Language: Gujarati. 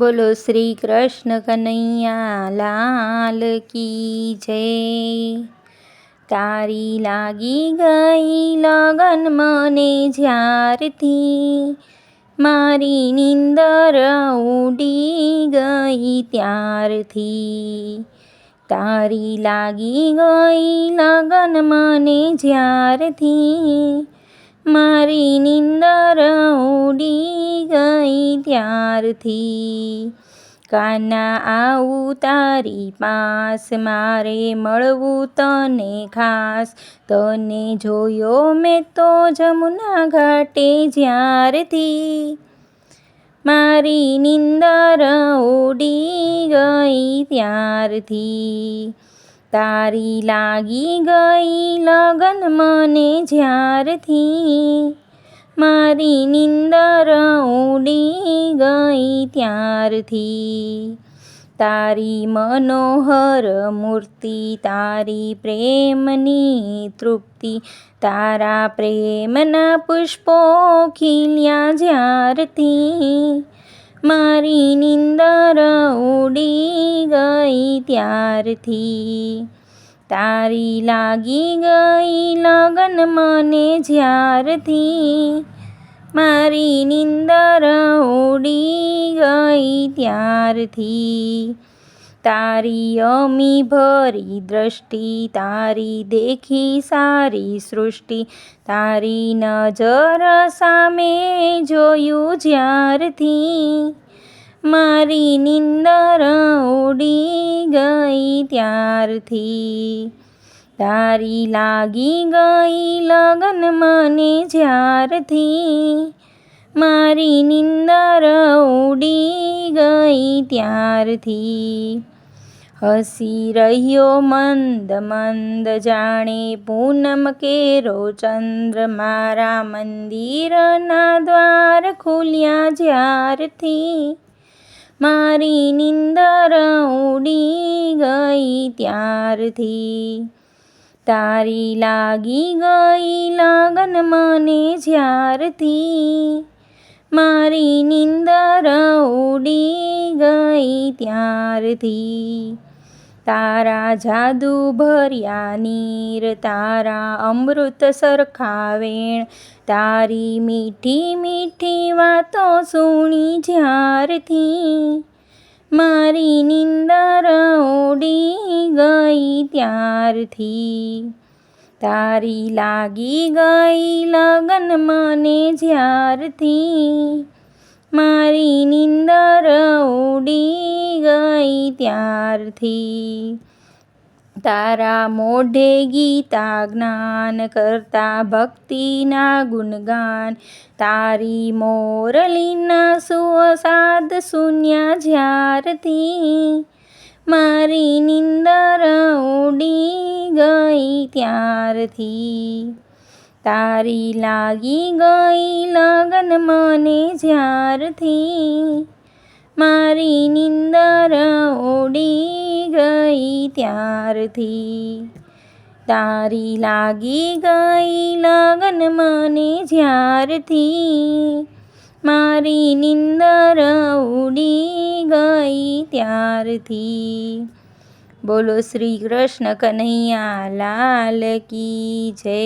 બોલો શ્રી કૃષ્ણ કનૈયા લાલ કી જય। તારી લાગી ગઈ લગન મને જ્યારથી, મારી નીંદર ઉડી ગઈ ત્યારથી। તારી લાગી ગઈ લગન મને જ્યારથી, મારી નીંદર ઉડી ગઈ ત્યારથી। કાના આવું તારી પાસ, મારે મળવું તને ખાસ। તને જોયો મેં તો જમુના ઘાટે જ્યારથી, મારી નીંદર ઉડી ગઈ ત્યારથી। તારી લાગી ગઈ લગન મને જ્યારથી, મારી નીંદર ઉડી ગઈ ત્યારથી। તારી મનોહર મૂર્તિ, તારી પ્રેમની તૃપ્તિ, તારા પ્રેમના પુષ્પો ખીલ્યા જ્યારથી, મારી નીંદર ઉડી ગઈ ત્યારથી। તારી લાગી ગઈ લગન મને જ્યારથી, મારી નીંદર ઉડી ગઈ ત્યારથી। તારી અમી ભરી દ્રષ્ટિ, તારી દેખી સારી સૃષ્ટિ, તારી નજર સામે જોયું જ્યારથી, મારી નીંદર ઉડી ગઈ ત્યારથી। તારી લાગી ગઈ લગન મને જ્યારથી, મારી નીંદર ઉડી ગઈ ત્યારથી। હસી રહ્યો મંદ મંદ, જાણે પૂનમ કેરો ચંદ્ર, મારા મંદિરના દ્વાર ખુલ્યા જ્યારથી, મારી નીંદર ઉડી ગઈ ત્યારથી। તારી લાગી ગઈ લગન મને જ્યારથી, મારી નીંદર ઉડી ગઈ ત્યારથી। તારા જાદુ ભર્યા નીર, તારા અમૃત સરખા વેણ, તારી મીઠી મીઠી વાતો સુણી જ્યારથી, મારી નીંદર ઉડી ગઈ ત્યારથી। તારી લાગી ગઈ લગન મને જ્યારથી, મારી નીંદર ઉડી ગઈ ત્યારથી। તારા મોઢે ગીતા જ્ઞાન, કરતા ભક્તિના ગુણગાન, તારી મોરલીના સુસાદ સુન્યા જ્યારથી, મારી નીંદર ઉડી ગઈ ત્યારથી। તારી લાગી ગઈ લગન મને જ્યારથી, મારી નીંદર ઉડી ગઈ ત્યારથી। તારી લાગી ગઈ લગન મને જ્યારથી, મારી નીંદર ઉડી ગઈ ત્યારથી। બોલો શ્રી કૃષ્ણ કનૈયા લાલ કી જય।